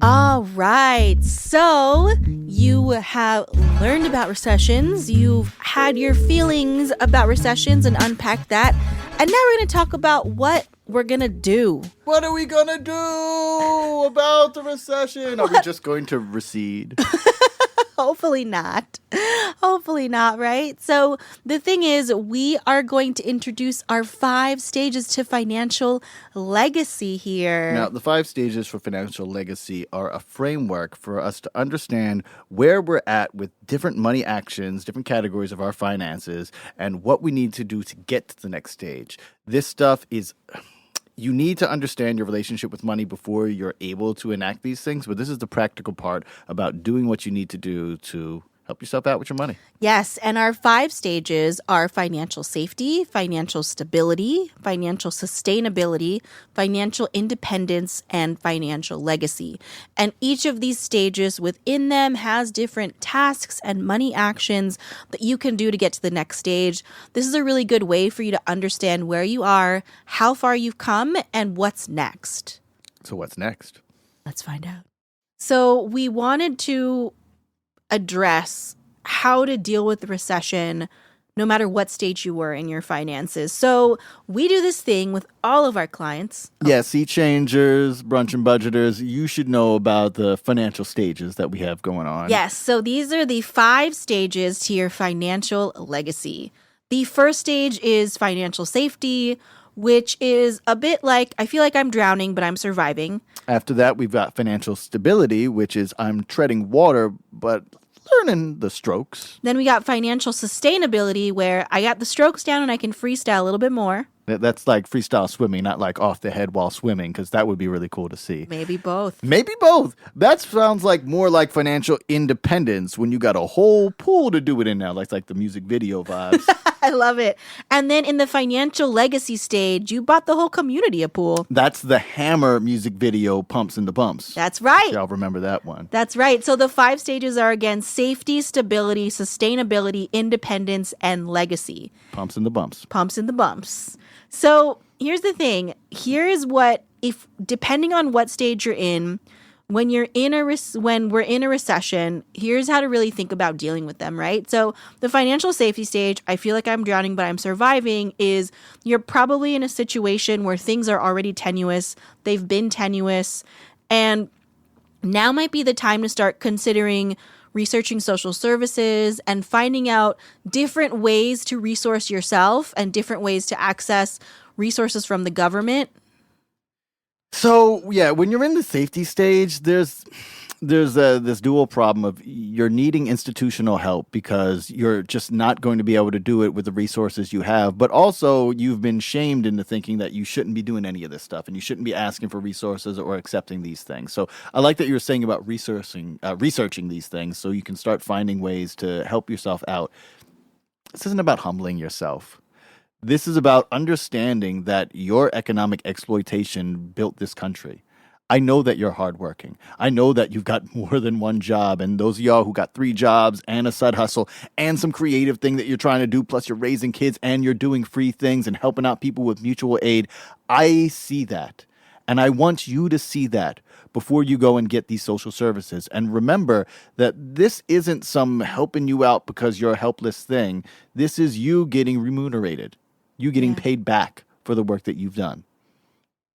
All right. So you have learned about recessions. You've had your feelings about recessions and unpacked that. And now we're going to talk about what we're going to do. What are we going to do about the recession? Are we just going to recede? Hopefully not. Hopefully not, right? So the thing is, we are going to introduce our 5 stages to financial legacy here. Now, the 5 stages for financial legacy are a framework for us to understand where we're at with different money actions, different categories of our finances, and what we need to do to get to the next stage. This stuff is... You need to understand your relationship with money before you're able to enact these things, but this is the practical part about doing what you need to do to help yourself out with your money. Yes, and our 5 stages are financial safety, financial stability, financial sustainability, financial independence, and financial legacy. And each of these stages within them has different tasks and money actions that you can do to get to the next stage. This is a really good way for you to understand where you are, how far you've come, and what's next. So what's next? Let's find out. So we wanted to address how to deal with the recession no matter what stage you were in your finances. So we do this thing with all of our clients. Yeah, Sea Changers, Brunch and Budgeters, you should know about the financial stages that we have going on. Yes, so these are the 5 stages to your financial legacy. The first stage is financial safety, which is a bit like, I feel like I'm drowning, but I'm surviving. After that, we've got financial stability, which is I'm treading water, but learning the strokes. Then we got financial sustainability, where I got the strokes down and I can freestyle a little bit more. That's like freestyle swimming, not like off the head while swimming, because that would be really cool to see. Maybe both. Maybe both. That sounds like more like financial independence when you got a whole pool to do it in now. That's like the music video vibes. I love it. And then in the financial legacy stage, you bought the whole community a pool. That's the Hammer music video, Pumps in the Bumps. That's right. Y'all remember that one. That's right. So the 5 stages are, again, safety, stability, sustainability, independence, and legacy. Pumps in the Bumps. Pumps in the bumps. So here's the thing. Here is what, if depending on what stage you're in, when we're in a recession, here's how to really think about dealing with them, right? So the financial safety stage, I feel like I'm drowning, but I'm surviving, is you're probably in a situation where things are already tenuous. They've been tenuous. And now might be the time to start considering researching social services and finding out different ways to resource yourself and different ways to access resources from the government. So, yeah, when you're in the safety stage, there's this dual problem of you're needing institutional help because you're just not going to be able to do it with the resources you have. But also, you've been shamed into thinking that you shouldn't be doing any of this stuff and you shouldn't be asking for resources or accepting these things. So I like that you were saying about researching these things so you can start finding ways to help yourself out. This isn't about humbling yourself. This is about understanding that your economic exploitation built this country. I know that you're hardworking. I know that you've got more than one job. And those of y'all who got 3 jobs and a side hustle and some creative thing that you're trying to do, plus you're raising kids and you're doing free things and helping out people with mutual aid. I see that. And I want you to see that before you go and get these social services. And remember that this isn't some helping you out because you're a helpless thing. This is you getting remunerated. You getting paid back for the work that you've done.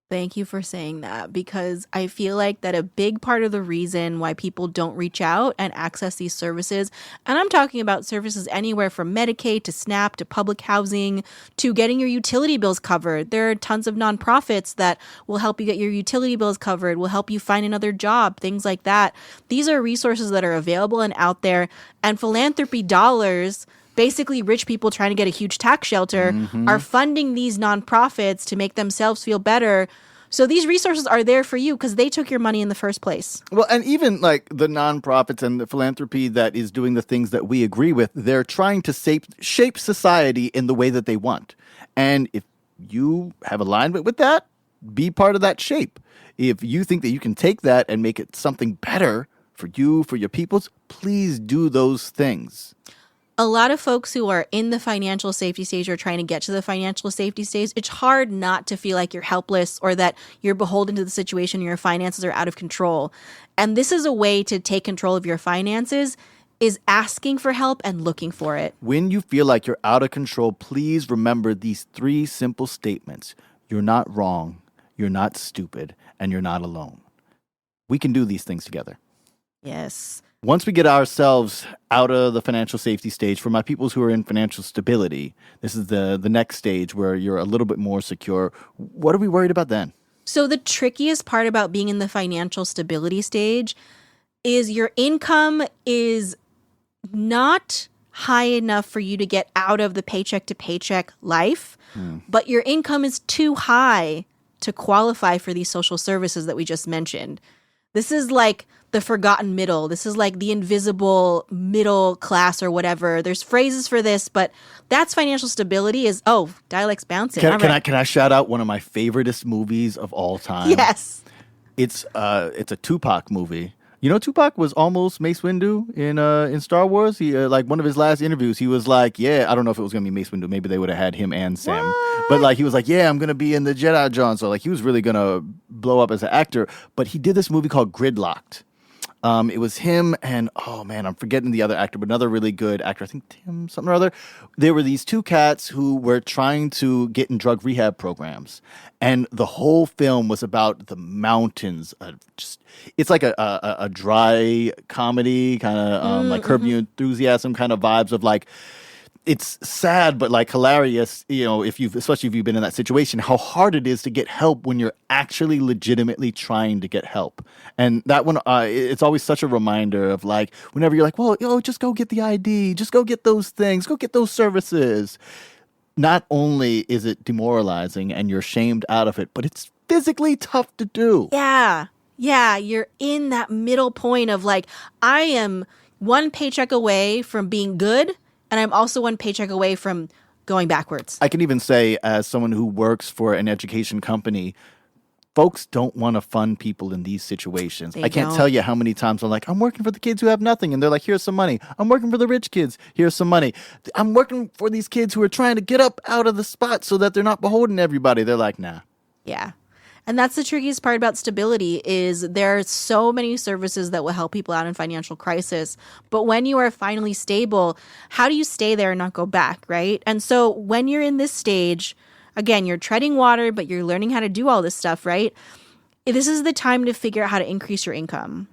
Thank you for saying that, because I feel like that a big part of the reason why people don't reach out and access these services, and I'm talking about services anywhere from Medicaid to SNAP to public housing to getting your utility bills covered. There are tons of nonprofits that will help you get your utility bills covered, will help you find another job, things like that. These are resources that are available and out there, and philanthropy dollars, basically rich people trying to get a huge tax shelter, are funding these nonprofits to make themselves feel better. So these resources are there for you because they took your money in the first place. Well, and even like the nonprofits and the philanthropy that is doing the things that we agree with, they're trying to shape society in the way that they want. And if you have alignment with that, be part of that shape. If you think that you can take that and make it something better for you, for your peoples, please do those things. a lot of folks who are in the financial safety stage or trying to get to the financial safety stage, it's hard not to feel like you're helpless or that you're beholden to the situation, your finances are out of control. And this is a way to take control of your finances, is asking for help and looking for it. When you feel like you're out of control, please remember these 3 simple statements. You're not wrong, you're not stupid, and you're not alone. We can do these things together. Yes. Once we get ourselves out of the financial safety stage, for my peoples who are in financial stability, this is the next stage where you're a little bit more secure. What are we worried about then? So the trickiest part about being in the financial stability stage is your income is not high enough for you to get out of the paycheck to paycheck life, but your income is too high to qualify for these social services that we just mentioned. This is like the forgotten middle. This is like the invisible middle class or whatever. There's phrases for this, but that's financial stability is, oh, dialect's bouncing. Can I shout out one of my favoriteest movies of all time? Yes. It's a Tupac movie. You know, Tupac was almost Mace Windu in Star Wars. He like one of his last interviews, he was like, "Yeah, I don't know if it was gonna be Mace Windu. Maybe they would have had him and Sam." What? But like he was like, "Yeah, I'm gonna be in the Jedi John." So like he was really gonna blow up as an actor. But he did this movie called Gridlocked. It was him and, oh man, I'm forgetting the other actor, but another really good actor, I think Tim something or other. There were these 2 cats who were trying to get in drug rehab programs. And the whole film was about the mountains. It's like a dry comedy, kind of like Curb Your Enthusiasm kind of vibes of like, it's sad, but like hilarious, you know, especially if you've been in that situation, how hard it is to get help when you're actually legitimately trying to get help. And that one, it's always such a reminder of like, whenever you're like, well, just go get the ID, just go get those things, go get those services. Not only is it demoralizing and you're shamed out of it, but it's physically tough to do. Yeah. Yeah. You're in that middle point of like, I am one paycheck away from being good, and I'm also one paycheck away from going backwards. I can even say, as someone who works for an education company, folks don't want to fund people in these situations. I can't tell you how many times I'm like, I'm working for the kids who have nothing. And they're like, here's some money. I'm working for the rich kids. Here's some money. I'm working for these kids who are trying to get up out of the spot so that they're not beholden to everybody. They're like, nah. Yeah. And that's the trickiest part about stability is there are so many services that will help people out in financial crisis. But when you are finally stable, how do you stay there and not go back, right? And so when you're in this stage, again, you're treading water, but you're learning how to do all this stuff, right? This is the time to figure out how to increase your income.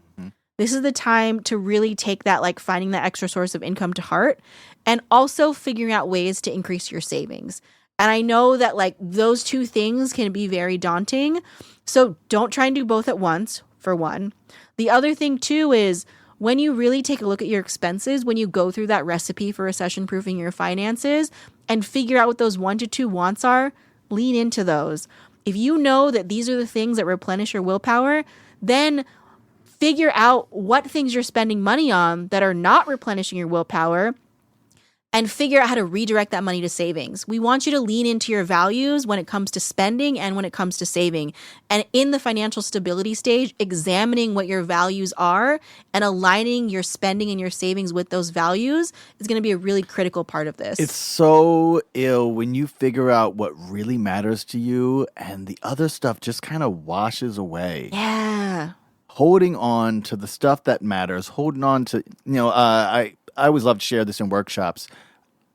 This is the time to really take that, like finding that extra source of income to heart, and also figuring out ways to increase your savings. And I know that like those 2 things can be very daunting. So don't try and do both at once, for one. The other thing too is when you really take a look at your expenses, when you go through that recipe for recession proofing your finances and figure out what those 1 to 2 wants are, lean into those. If you know that these are the things that replenish your willpower, then figure out what things you're spending money on that are not replenishing your willpower and figure out how to redirect that money to savings. We want you to lean into your values when it comes to spending and when it comes to saving. And in the financial stability stage, examining what your values are and aligning your spending and your savings with those values is going to be a really critical part of this. It's so ill when you figure out what really matters to you and the other stuff just kind of washes away. Yeah. Holding on to the stuff that matters, holding on to, I always love to share this in workshops.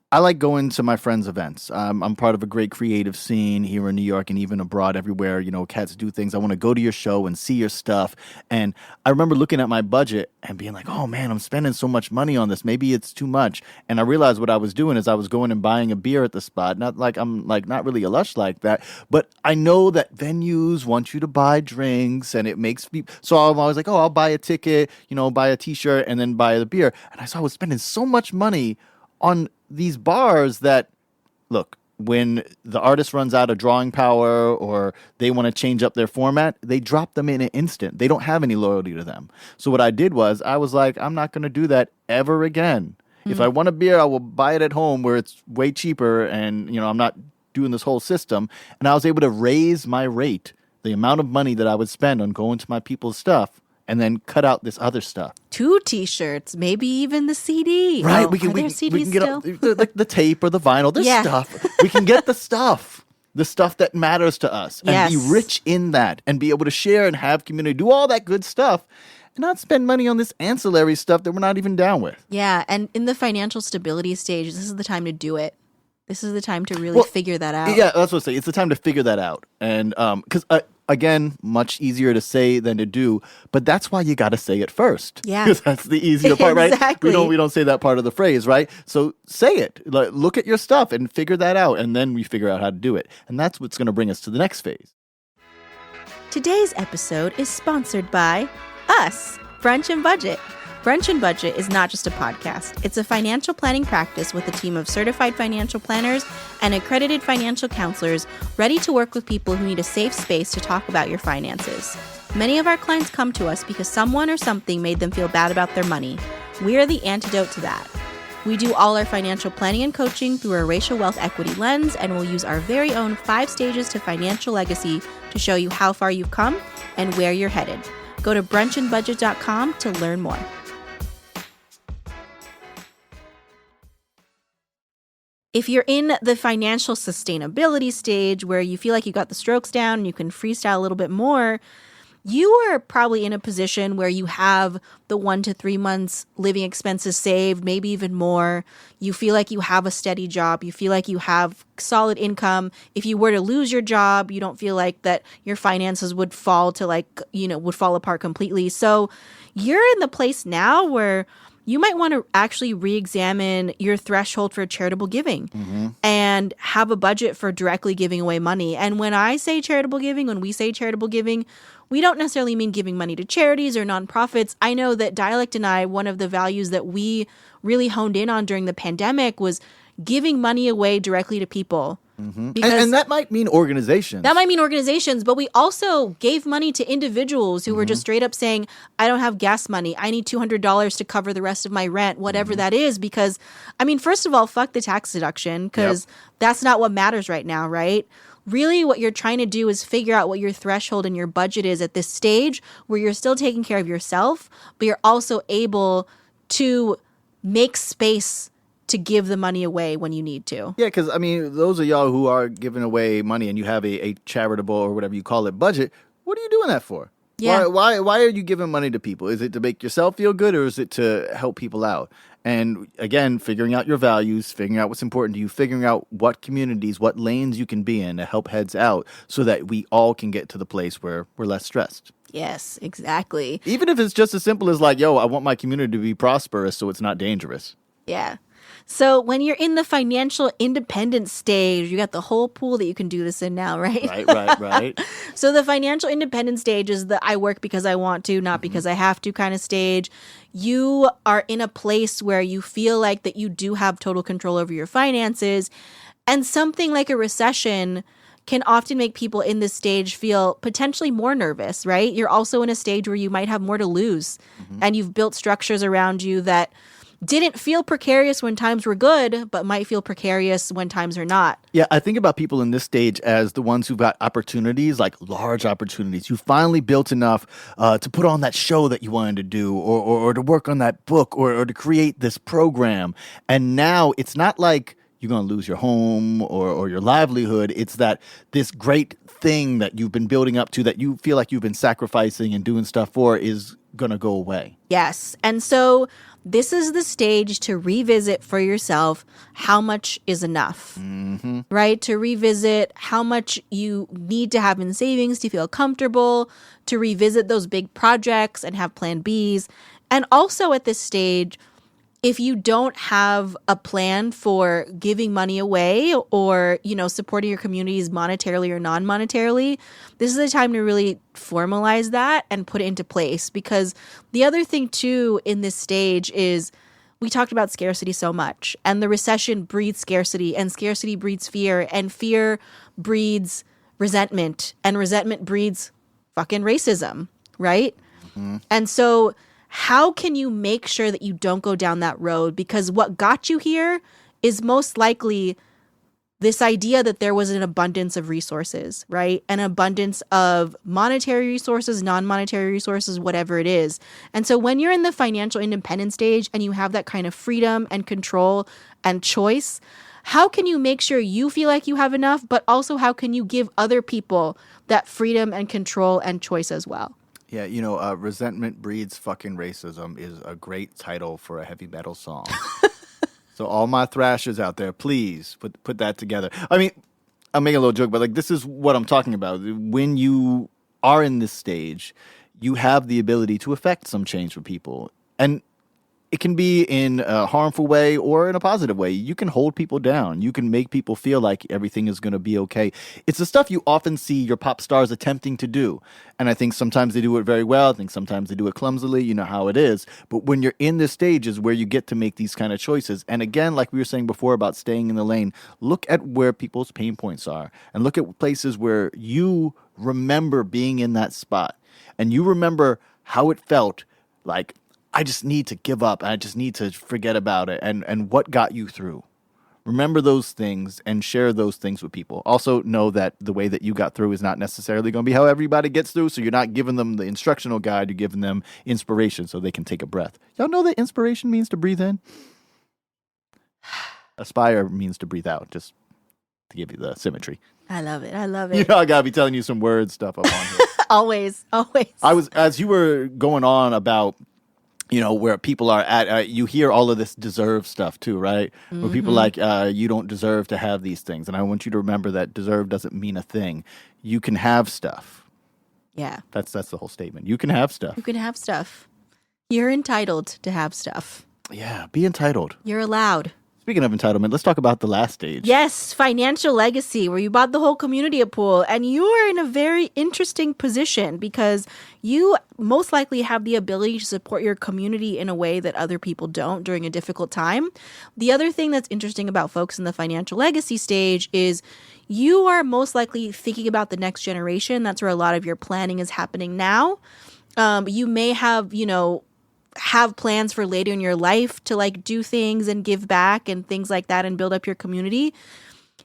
I like going to my friends' events. I'm part of a great creative scene here in New York and even abroad everywhere. You know, cats do things. I want to go to your show and see your stuff. And I remember looking at my budget and being like, oh man, I'm spending so much money on this. Maybe it's too much. And I realized what I was doing is I was going and buying a beer at the spot. Not like I'm like not really a lush like that, but I know that venues want you to buy drinks and it makes me. So I'm always like, oh, I'll buy a ticket, buy a t-shirt and then buy the beer. And I saw I was spending so much money on these bars that, look, when the artist runs out of drawing power or they want to change up their format, they drop them in an instant. They don't have any loyalty to them. So what I did was I was like, I'm not going to do that ever again. Mm-hmm. If I want a beer, I will buy it at home where it's way cheaper and, I'm not doing this whole system. And I was able to raise my rate, the amount of money that I would spend on going to my people's stuff. and then cut out this other stuff. 2 T-shirts, maybe even the CD. Right? Oh, we can are there CDs still? get the tape or the vinyl. There's stuff. We can get the stuff. The stuff that matters to us. And be rich in that and be able to share and have community. Do all that good stuff. And not spend money on this ancillary stuff that we're not even down with. Yeah, and in the financial stability stage, this is the time to do it. This is the time to really figure that out. Yeah, that's what I say. It's the time to figure that out. And because, again, much easier to say than to do. But that's why you got to say it first. Yeah. Because that's the easier part, right? Exactly. We don't say that part of the phrase, right? So say it. Like, look at your stuff and figure that out. And then we figure out how to do it. And that's what's going to bring us to the next phase. Today's episode is sponsored by us, Brunch and Budget. Brunch and Budget is not just a podcast. It's a financial planning practice with a team of certified financial planners and accredited financial counselors ready to work with people who need a safe space to talk about your finances. Many of our clients come to us because someone or something made them feel bad about their money. We are the antidote to that. We do all our financial planning and coaching through a racial wealth equity lens, and we'll use our very own 5 stages to financial legacy to show you how far you've come and where you're headed. Go to brunchandbudget.com to learn more. If you're in the financial sustainability stage where you feel like you got the strokes down and you can freestyle a little bit more, you are probably in a position where you have the 1 to 3 months living expenses saved, maybe even more. You feel like you have a steady job. You feel like you have solid income. If you were to lose your job, you don't feel like that your finances would fall to would fall apart completely. So you're in the place now where you might want to actually re-examine your threshold for charitable giving and have a budget for directly giving away money. And when I say charitable giving, when we say charitable giving, we don't necessarily mean giving money to charities or nonprofits. I know that Dialect and I, one of the values that we really honed in on during the pandemic was giving money away directly to people. And that might mean organizations. That might mean organizations, but we also gave money to individuals who were just straight up saying, I don't have gas money. I need $200 to cover the rest of my rent, whatever that is. Because, I mean, first of all, fuck the tax deduction because that's not what matters right now, right? Really, what you're trying to do is figure out what your threshold and your budget is at this stage where you're still taking care of yourself, but you're also able to make space to give the money away when you need to. Yeah, because, I mean, those of y'all who are giving away money and you have a charitable or whatever you call it budget, what are you doing that for? Yeah. Why are you giving money to people? Is it to make yourself feel good or is it to help people out? And again, figuring out your values, figuring out what's important to you, figuring out what communities, what lanes you can be in to help heads out so that we all can get to the place where we're less stressed. Yes, exactly. Even if it's just as simple as like, yo, I want my community to be prosperous so it's not dangerous. Yeah. So when you're in the financial independence stage, you got the whole pool that you can do this in now, right? Right. So the financial independence stage is the I work because I want to, not because I have to kind of stage. You are in a place where you feel like that you do have total control over your finances. And something like a recession can often make people in this stage feel potentially more nervous, right? You're also in a stage where you might have more to lose. And you've built structures around you that didn't feel precarious when times were good, but might feel precarious when times are not. Yeah, I think about people in this stage as the ones who've got opportunities, like large opportunities. You finally built enough to put on that show that you wanted to do or to work on that book or to create this program. And now it's not like you're going to lose your home or your livelihood. It's that this great thing that you've been building up to that you feel like you've been sacrificing and doing stuff for is going to go away. Yes. And so this is the stage to revisit for yourself how much is enough, right? To revisit how much you need to have in savings to feel comfortable, to revisit those big projects and have plan Bs. And also at this stage, if you don't have a plan for giving money away or, supporting your communities monetarily or non-monetarily, this is the time to really formalize that and put it into place. Because the other thing too in this stage is we talked about scarcity so much, and the recession breeds scarcity, and scarcity breeds fear, and fear breeds resentment, and resentment breeds fucking racism, right? And so how can you make sure that you don't go down that road? Because what got you here is most likely this idea that there was an abundance of resources, right? An abundance of monetary resources, non-monetary resources, whatever it is. And so when you're in the financial independence stage and you have that kind of freedom and control and choice, how can you make sure you feel like you have enough, but also how can you give other people that freedom and control and choice as well? Yeah, Resentment Breeds Fucking Racism is a great title for a heavy metal song. So all my thrashers out there, please put that together. I mean, I'm making a little joke, but like this is what I'm talking about. When you are in this stage, you have the ability to affect some change for people. And it can be in a harmful way or in a positive way. You can hold people down. You can make people feel like everything is going to be okay. It's the stuff you often see your pop stars attempting to do. And I think sometimes they do it very well. I think sometimes they do it clumsily. You know how it is. But when you're in this stage is where you get to make these kind of choices. And again, like we were saying before about staying in the lane, look at where people's pain points are and look at places where you remember being in that spot and you remember how it felt like, I just need to give up. I just need to forget about it. And what got you through? Remember those things and share those things with people. Also know that the way that you got through is not necessarily going to be how everybody gets through. So you're not giving them the instructional guide. You're giving them inspiration so they can take a breath. Y'all know that inspiration means to breathe in? Aspire means to breathe out, just to give you the symmetry. I love it. I love it. You know, I got to be telling you some word stuff up on here. Always. As you were going on about, where people are at, you hear all of this deserve stuff too, right? Where people like, you don't deserve to have these things. And I want you to remember that deserve doesn't mean a thing. You can have stuff. Yeah. That's the whole statement. You can have stuff. You can have stuff. You're entitled to have stuff. Yeah, be entitled. You're allowed. Speaking of entitlement, let's talk about the last stage. Yes, financial legacy, where you bought the whole community a pool. And you are in a very interesting position because you most likely have the ability to support your community in a way that other people don't during a difficult time. The other thing that's interesting about folks in the financial legacy stage is you are most likely thinking about the next generation. That's where a lot of your planning is happening now. You may have plans for later in your life to like do things and give back and things like that and build up your community.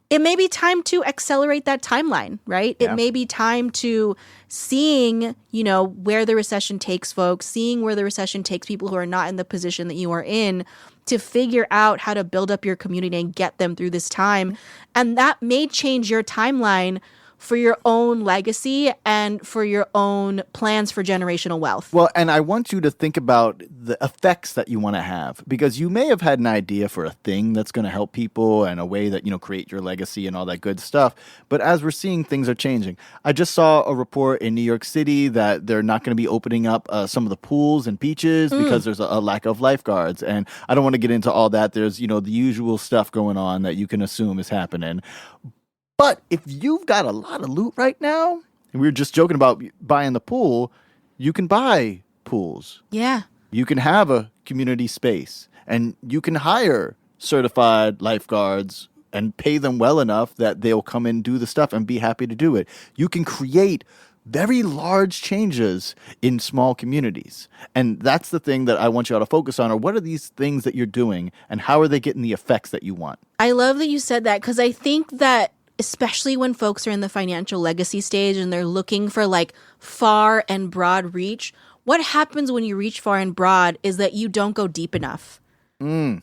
It may be time to accelerate that timeline, right? Yeah. It may be time to seeing, where the recession takes folks, seeing where the recession takes people who are not in the position that you are in, to figure out how to build up your community and get them through this time. And that may change your timeline for your own legacy and for your own plans for generational wealth. Well, and I want you to think about the effects that you want to have, because you may have had an idea for a thing that's going to help people and a way that, create your legacy and all that good stuff. But as we're seeing, things are changing. I just saw a report in New York City that they're not going to be opening up some of the pools and beaches because there's a lack of lifeguards. And I don't want to get into all that. There's, the usual stuff going on that you can assume is happening. But if you've got a lot of loot right now, and we were just joking about buying the pool, you can buy pools. Yeah. You can have a community space, and you can hire certified lifeguards and pay them well enough that they'll come and do the stuff and be happy to do it. You can create very large changes in small communities. And that's the thing that I want you all to focus on, are what are these things that you're doing and how are they getting the effects that you want? I love that you said that, because I think that especially when folks are in the financial legacy stage and they're looking for like far and broad reach, what happens when you reach far and broad is that you don't go deep enough,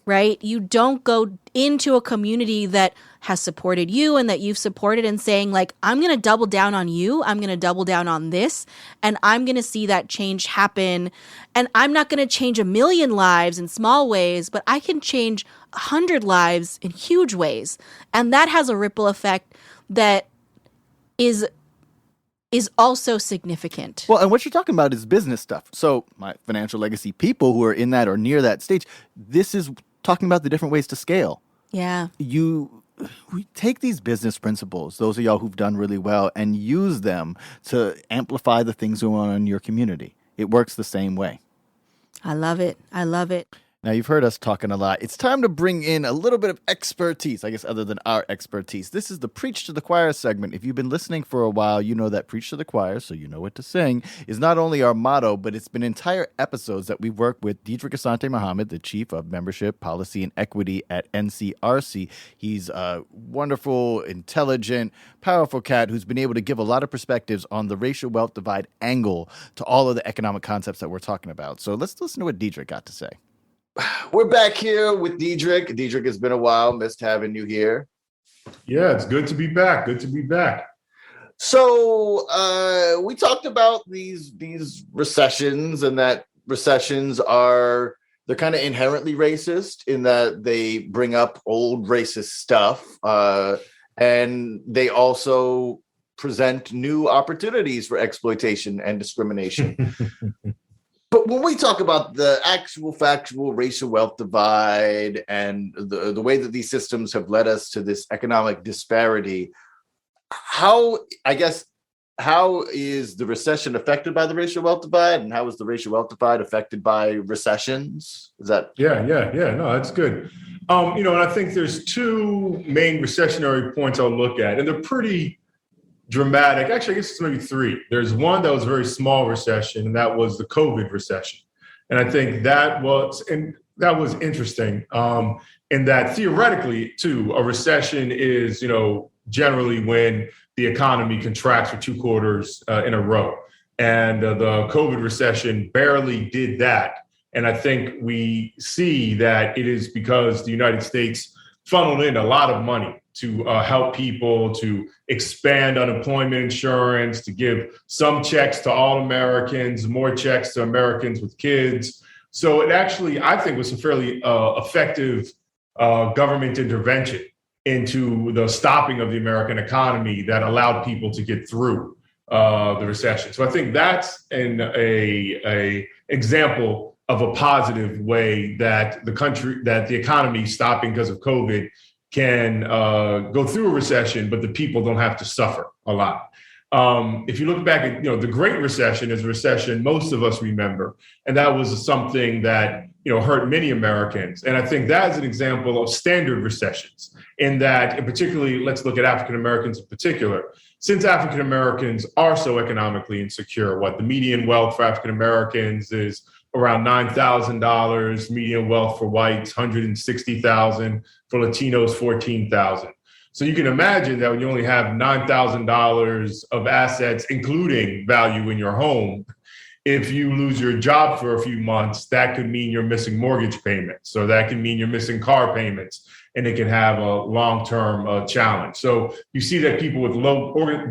right? You don't go into a community that has supported you and that you've supported and saying like, I'm going to double down on you. I'm going to double down on this. And I'm going to see that change happen. And I'm not going to change 1,000,000 lives in small ways, but I can change 100 lives in huge ways. And that has a ripple effect that is also significant. Well, and what you're talking about is business stuff. So my financial legacy people who are in that or near that stage, this is talking about the different ways to scale. Yeah. We take these business principles, those of y'all who've done really well, and use them to amplify the things going on in your community. It works the same way. I love it. I love it. Now, you've heard us talking a lot. It's time to bring in a little bit of expertise, I guess, other than our expertise. This is the Preach to the Choir segment. If you've been listening for a while, you know that Preach to the Choir, so you know what to sing, is not only our motto, but it's been entire episodes that we've worked with Deidre Asante Muhammad, the Chief of Membership, Policy, and Equity at NCRC. He's a wonderful, intelligent, powerful cat who's been able to give a lot of perspectives on the racial wealth divide angle to all of the economic concepts that we're talking about. So let's listen to what Deidre got to say. We're back here with Diedrich. Diedrich, it's been a while. Missed having you here. Yeah, it's good to be back. Good to be back. So we talked about these recessions, and that recessions they're kind of inherently racist in that they bring up old racist stuff, and they also present new opportunities for exploitation and discrimination. But when we talk about the actual factual racial wealth divide and the way that these systems have led us to this economic disparity, how is the recession affected by the racial wealth divide, and how is the racial wealth divide affected by recessions? Is that? Yeah. No, that's good. And I think there's two main recessionary points I'll look at, and they're pretty dramatic. Actually, I guess it's maybe three. There's one that was a very small recession, and that was the COVID recession. And I think that was interesting in that theoretically, too, a recession is, generally when the economy contracts for 2 quarters in a row. And the COVID recession barely did that. And I think we see that it is because the United States funneled in a lot of money to help people, to expand unemployment insurance, to give some checks to all Americans, more checks to Americans with kids. So it actually, I think, was a fairly effective government intervention into the stopping of the American economy that allowed people to get through the recession. So I think that's a example of a positive way that the economy stopping because of COVID can go through a recession, but the people don't have to suffer a lot. If you look back at, the Great Recession is a recession most of us remember, and that was something that, hurt many Americans. And I think that is an example of standard recessions in that, and particularly, let's look at African Americans in particular. Since African Americans are so economically insecure, the median wealth for African Americans is around $9,000, median wealth for whites, $160,000, for Latinos, $14,000. So you can imagine that when you only have $9,000 of assets, including value in your home, if you lose your job for a few months, that could mean you're missing mortgage payments, or that can mean you're missing car payments, and it can have a long-term challenge. So you see that people with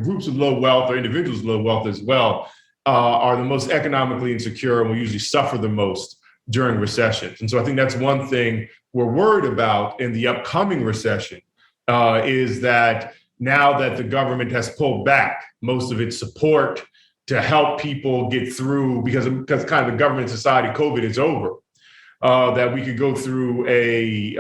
groups with low wealth, or individuals with low wealth as well, are the most economically insecure and will usually suffer the most during recessions. And so I think that's one thing we're worried about in the upcoming recession, is that now that the government has pulled back most of its support to help people get through, because kind of the government society, COVID is over, that we could go through a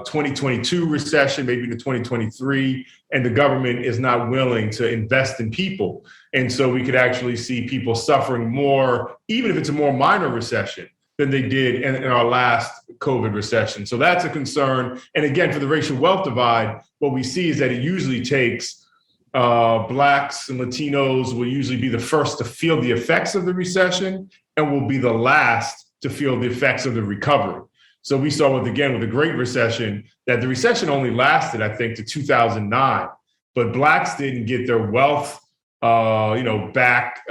2022 recession, maybe into 2023, and the government is not willing to invest in people. And so we could actually see people suffering more, even if it's a more minor recession, than they did in our last COVID recession. So that's a concern. And again, for the racial wealth divide, what we see is that it usually takes Blacks and Latinos will usually be the first to feel the effects of the recession and will be the last to feel the effects of the recovery. So we saw with the Great Recession, that the recession only lasted, I think, to 2009, but Blacks didn't get their wealth, back,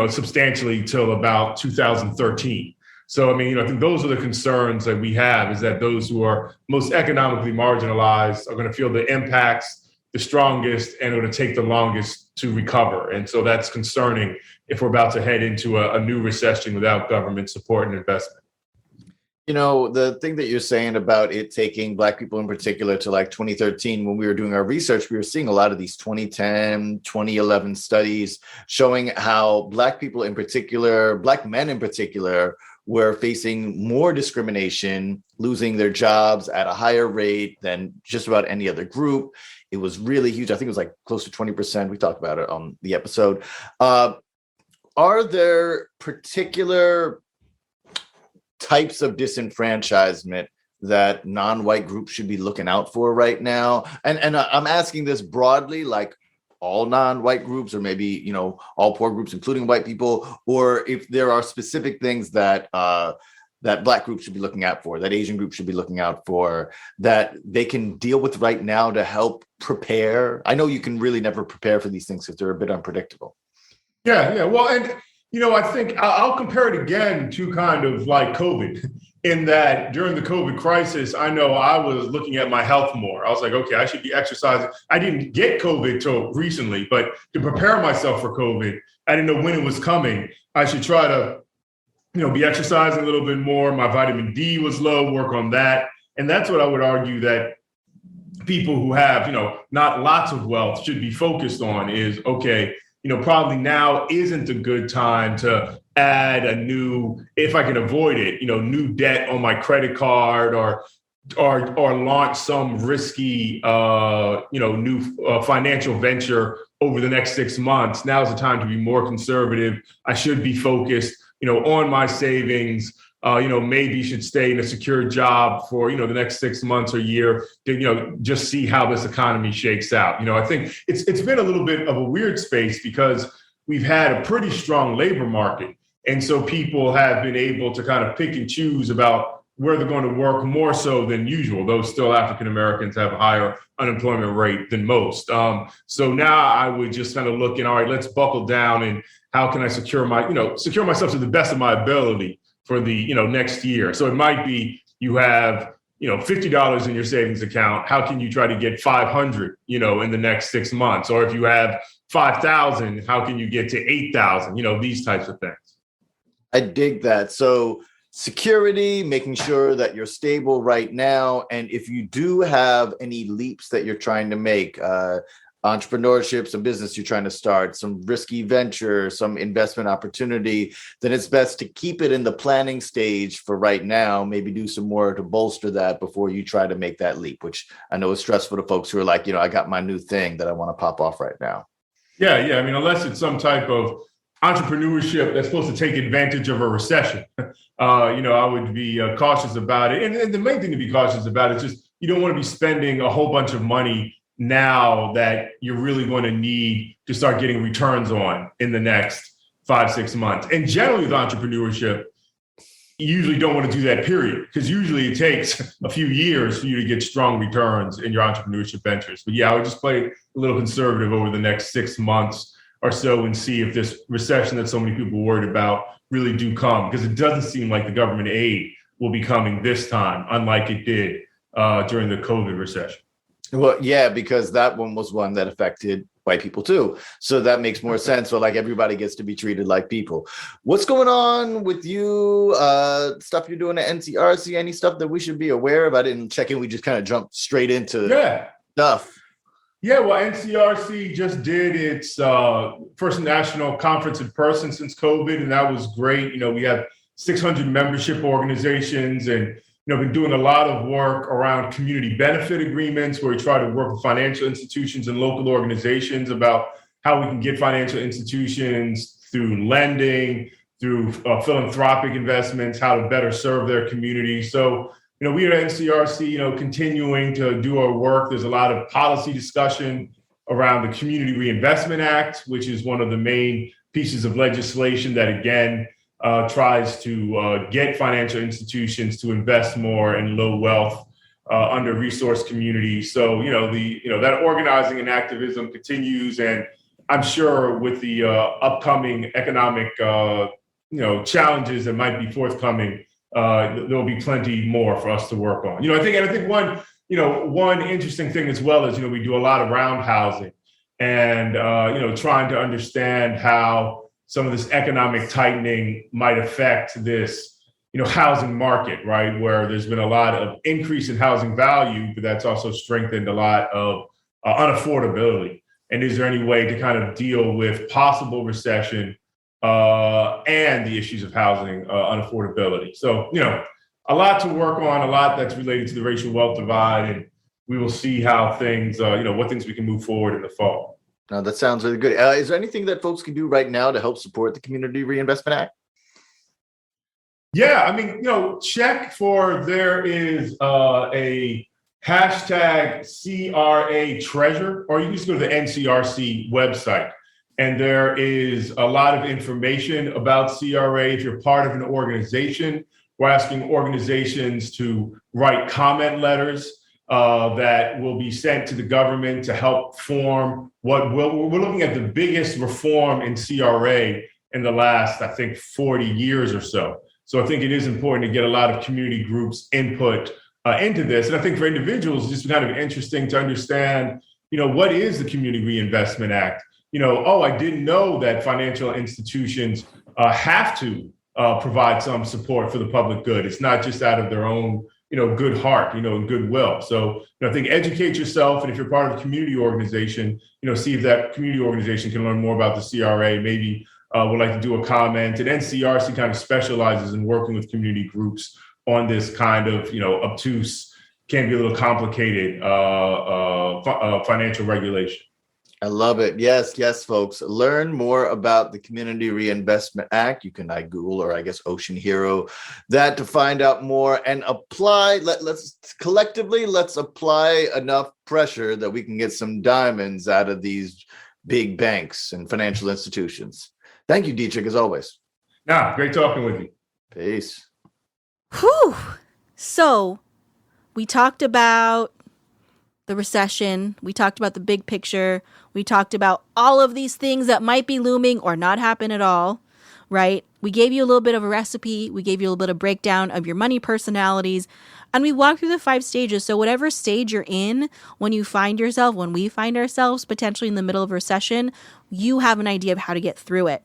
substantially till about 2013. So, I think those are the concerns that we have, is that those who are most economically marginalized are going to feel the impacts the strongest and are going to take the longest to recover. And so that's concerning if we're about to head into a new recession without government support and investment. The thing that you're saying about it taking Black people in particular to like 2013, when we were doing our research, we were seeing a lot of these 2010, 2011 studies showing how Black people in particular, Black men in particular, were facing more discrimination, losing their jobs at a higher rate than just about any other group. It was really huge. I think it was like close to 20%. We talked about it on the episode. Are there particular types of disenfranchisement that non-white groups should be looking out for right now? And I'm asking this broadly, like all non-white groups, or maybe, you know, all poor groups, including white people, or if there are specific things that that Black groups should be looking out for, that Asian groups should be looking out for, that they can deal with right now to help prepare. I know you can really never prepare for these things because they're a bit unpredictable. Yeah. Well, and, you know, I think I'll compare it again to kind of like COVID, in that during the COVID crisis, I know I was looking at my health more. I was like, okay, I should be exercising. I didn't get COVID till recently, but to prepare myself for COVID, I didn't know when it was coming. I should try to, you know, be exercising a little bit more. My vitamin D was low, work on that. And that's what I would argue that people who have, you know, not lots of wealth should be focused on is, okay, you know, probably now isn't a good time to add a new, if I can avoid it, you know, new debt on my credit card, or launch some risky, you know, new financial venture over the next 6 months. Now's the time to be more conservative. I should be focused, you know, on my savings. You know, maybe should stay in a secure job for, you know, the next 6 months or year to, you know, just see how this economy shakes out. You know, I think it's been a little bit of a weird space because we've had a pretty strong labor market. And so people have been able to kind of pick and choose about where they're going to work more so than usual, though still African Americans have a higher unemployment rate than most. So now I would just kind of look in, all right, let's buckle down and how can I secure myself to the best of my ability for the, you know, next year. So it might be you have, you know, $50 in your savings account. How can you try to get 500, you know, in the next 6 months? Or if you have 5,000, how can you get to 8,000? You know, these types of things. I dig that. So security, making sure that you're stable right now. And if you do have any leaps that you're trying to make, entrepreneurship, some business you're trying to start, some risky venture, some investment opportunity, then it's best to keep it in the planning stage for right now, maybe do some more to bolster that before you try to make that leap, which I know is stressful to folks who are like, you know, I got my new thing that I want to pop off right now. Yeah. I mean, unless it's some type of entrepreneurship that's supposed to take advantage of a recession, you know, I would be cautious about it. And the main thing to be cautious about is just, you don't want to be spending a whole bunch of money now that you're really going to need to start getting returns on in the next 5-6 months. And generally with entrepreneurship, you usually don't want to do that, period, because usually it takes a few years for you to get strong returns in your entrepreneurship ventures. But yeah, I would just play a little conservative over the next 6 months or so and see if this recession that so many people are worried about really do come, because it doesn't seem like the government aid will be coming this time, unlike it did during the COVID recession. Well, yeah, because that one was one that affected white people too. So that makes more sense. So like everybody gets to be treated like people. What's going on with you? Stuff you're doing at NCRC? Any stuff that we should be aware of? I didn't check in. We just kind of jumped straight into stuff. Yeah, well, NCRC just did its first national conference in person since COVID, and that was great. You know, we have 600 membership organizations, and been doing a lot of work around community benefit agreements where we try to work with financial institutions and local organizations about how we can get financial institutions through lending, through philanthropic investments, how to better serve their community. So, we at NCRC, continuing to do our work. There's a lot of policy discussion around the Community Reinvestment Act, which is one of the main pieces of legislation that, again, tries to get financial institutions to invest more in low wealth, under-resourced communities. So, that organizing and activism continues. And I'm sure with the upcoming economic, challenges that might be forthcoming, there'll be plenty more for us to work on. I think one interesting thing as well is, we do a lot of roundhousing and, trying to understand how some of this economic tightening might affect this, housing market, right? Where there's been a lot of increase in housing value, but that's also strengthened a lot of unaffordability. And is there any way to kind of deal with possible recession and the issues of housing unaffordability? So, a lot to work on, a lot that's related to the racial wealth divide, and we will see how things, what things we can move forward in the fall. No, that sounds really good. Is there anything that folks can do right now to help support the Community Reinvestment Act? Yeah, I mean, check for there is a hashtag CRA treasure, or you can just go to the NCRC website. And there is a lot of information about CRA. If you're part of an organization, we're asking organizations to write comment letters that will be sent to the government to help form we're looking at the biggest reform in CRA in the last, I think, 40 years or so. So I think it is important to get a lot of community groups input into this. And I think for individuals, it's just kind of interesting to understand, what is the Community Reinvestment Act? I didn't know that financial institutions have to provide some support for the public good. It's not just out of their own, good heart, and goodwill. So I think educate yourself. And if you're part of a community organization, see if that community organization can learn more about the CRA. Maybe would like to do a comment. And NCRC kind of specializes in working with community groups on this kind of, obtuse, can be a little complicated financial regulation. I love it. Yes, folks. Learn more about the Community Reinvestment Act. You can Google, or I guess Ocean Hero, that to find out more and apply. Let's collectively apply enough pressure that we can get some diamonds out of these big banks and financial institutions. Thank you, Dietrich, as always. Great talking with you. Peace. Whew. So we talked about the recession. We talked about the big picture. We talked about all of these things that might be looming or not happen at all, right? We gave you a little bit of a recipe. We gave you a little bit of breakdown of your money personalities. And we walked through the 5 stages. So whatever stage you're in, when we find ourselves potentially in the middle of a recession, you have an idea of how to get through it.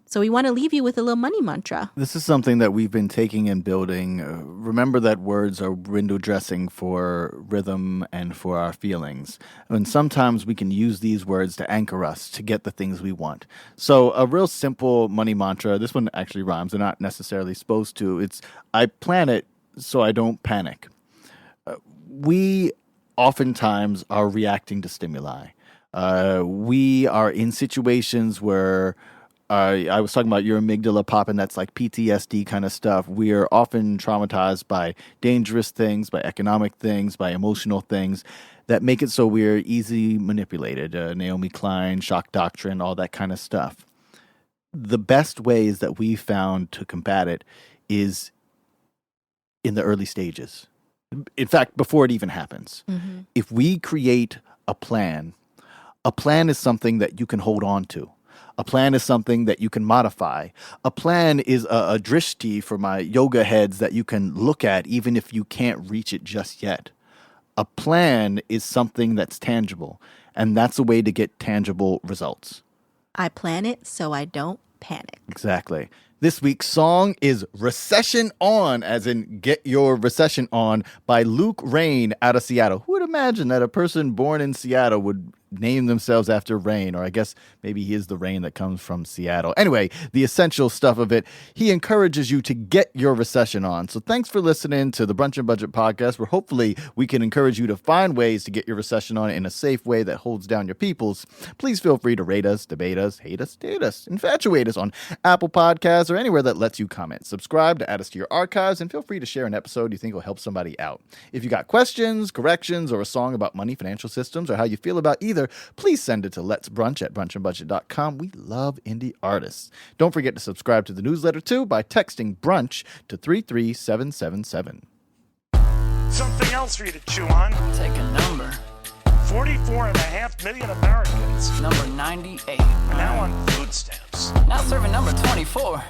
So we want to leave you with a little money mantra. This is something that we've been taking and building. Remember that words are window dressing for rhythm and for our feelings. And sometimes we can use these words to anchor us to get the things we want. So a real simple money mantra, this one actually rhymes. They're not necessarily supposed to. It's, I plan it so I don't panic. We oftentimes are reacting to stimuli. We are in situations where I was talking about your amygdala popping. That's like PTSD kind of stuff. We are often traumatized by dangerous things, by economic things, by emotional things that make it so we're easily manipulated. Naomi Klein, shock doctrine, all that kind of stuff. The best ways that we found to combat it is in the early stages. In fact, before it even happens. Mm-hmm. If we create a plan is something that you can hold on to. A plan is something that you can modify. A plan is a drishti for my yoga heads that you can look at even if you can't reach it just yet. A plan is something that's tangible, and that's a way to get tangible results. I plan it so I don't panic. Exactly. This week's song is Recession On, as in Get Your Recession On, by Luke Rain out of Seattle. Who would imagine that a person born in Seattle would name themselves after rain? Or I guess maybe he is the rain that comes from Seattle. Anyway, the essential stuff of it, he encourages you to get your recession on. So thanks for listening to the Brunch and Budget podcast, where hopefully we can encourage you to find ways to get your recession on in a safe way that holds down your peoples. Please feel free to rate us, debate us, hate us, date us, infatuate us on Apple Podcasts or anywhere that lets you comment. Subscribe to add us to your archives, and feel free to share an episode you think will help somebody out. If you got questions, corrections, or a song about money, financial systems, or how you feel about either, please send it to Let's Brunch at brunchandbudget.com. We love indie artists. Don't forget to subscribe to the newsletter too by texting brunch to 33777. Something else for you to chew on. Take a number. 44.5 million Americans Number 98. are now on food stamps. Now serving number 24.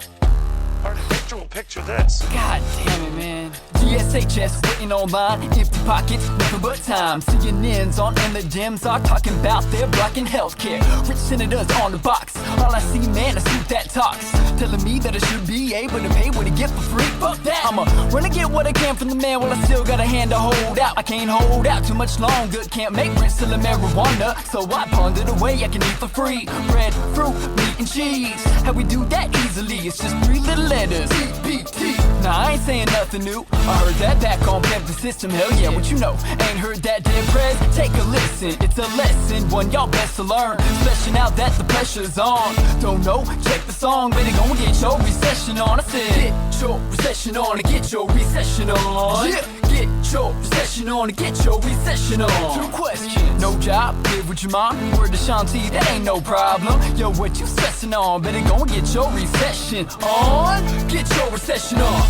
Our picture will picture this. God damn it, man. GSHS waiting on mine. Empty pockets, nothing but time. CNN's on and the Dems are talking about their blocking healthcare. Rich senators on the box. All I see, man, is suit that talks. Telling me that I should be able to pay what I get for free. Fuck that. I'ma run and get what I can from the man while I still got a hand to hold out. I can't hold out too much longer. Can't make rent selling marijuana. So I ponder the way I can eat for free. Bread, fruit, meat, and cheese. How we do that easily? It's just 3 little letters. CBT. Now I ain't This ain't nothing new. I heard that back on Pimp the System. Hell yeah, what you know? Ain't heard that dead prez? Take a listen. It's a lesson, one y'all best to learn. Especially now that the pressure's on. Don't know? Check the song. Better go and get your recession on. I said, get your recession on and get your recession on. Yeah. Get your recession on and get your recession on. Two questions. No job, live with your mom. Word to Shanti, that ain't no problem. Yo, what you stressing on? Better go and get your recession on. Get your recession on.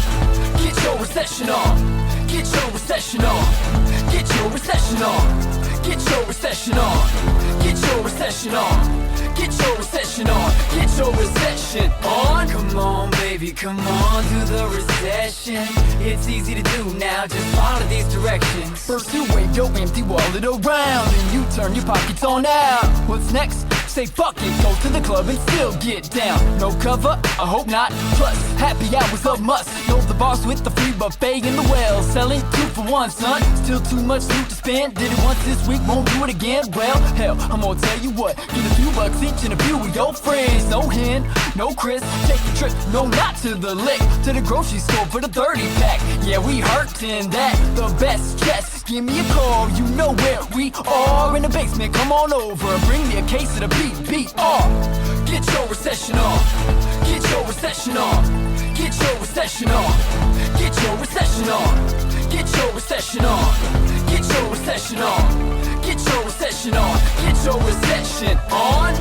Get your recession on. Get your recession on. Get your recession on. Get your recession on. Get your recession on. Get your recession on. Get your recession on. Come on, baby, come on to the recession. It's easy to do now, just follow these directions. First you wave your empty wallet around, and you turn your pockets on out. What's next? Say fuck it, go to the club and still get down. No cover? I hope not. Plus, happy hours a must. Know the boss with the free buffet in the well. Selling 2 for 1, son. Still too much loot to spend. Did it once this week, won't do it again. Well, hell, I'm gonna tell you what. Get a few bucks each and a few of your friends. No hen, no Chris. Take a trip, no, not to the lick. To the grocery store for the 30 pack. Yeah, we hurtin' that. The best dress. Give me a call, you know where we are. In the basement, come on over. Bring me a case of the PBR. Get your recession on. Get your recession on. Get your recession on. Get your recession on. Get your recession on. Get your recession on. Get your recession on. Get your recession on.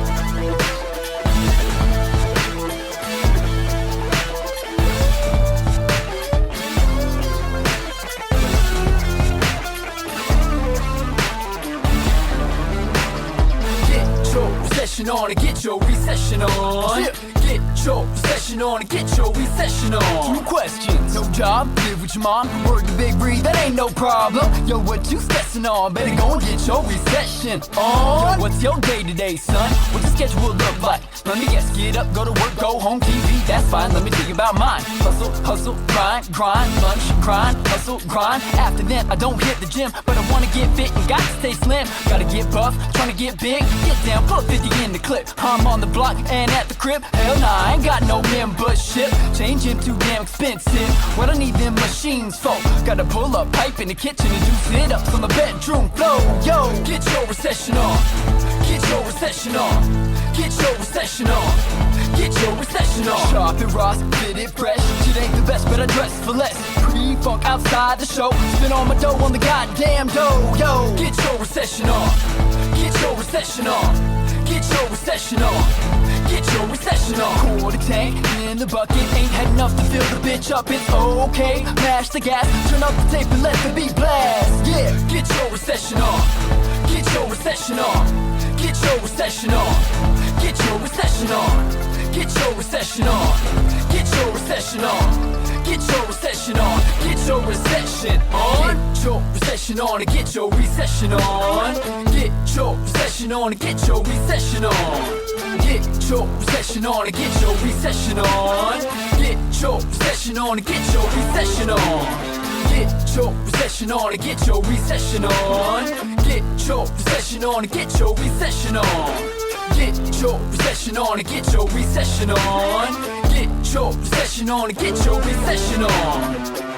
Recession on and get your recession on. Get your recession on and get your recession on. 2 questions. No job, live with your mom. Word to Big Breed, that ain't no problem. Yo, what you stressing on? Better go and get your recession on. Yo, what's your day today, son? What's your schedule look like? Let me guess, get up, go to work, go home, TV, that's fine. Let me tell you about mine. Hustle, hustle, grind, grind, lunch, grind, hustle, grind. After that, I don't hit the gym, but I wanna get fit and gotta stay slim. Gotta get buff, trying to get big. Get down, put 50 in the clip. I'm on the block and at the crib. Hell nah, I ain't got no membership. Changing too damn expensive. What I need them machines for? Gotta pull up pipe in the kitchen and do sit-ups on the bedroom floor. Yo, get your recession on. Get your recession on. Get your recession on. Get your recession on. Shop at Ross, fit it fresh. Shit ain't the best, but I dress for less. Pre-funk outside the show. Spin on my dough on the goddamn dough. Yo, get your recession on. Get your recession on. Get your recession on. Get your recession on. Quarter tank in the bucket. Ain't had enough to fill the bitch up. It's okay. Mash the gas. Turn up the tape and let the beat blast. Yeah, get your recession on. Get your recession on. Get your recession on. Get your recession on. Get your recession on. Get your recession on. Get your recession on. Get your recession on. Get your recession on and get your recession on. Get your recession on and get your recession on. Get your recession on and get your recession on. Get your recession on and get your recession on. Get your recession on and get your recession on. Get your recession on and get your recession on. Get your recession on and get your recession on. Get your recession on and get your recession on.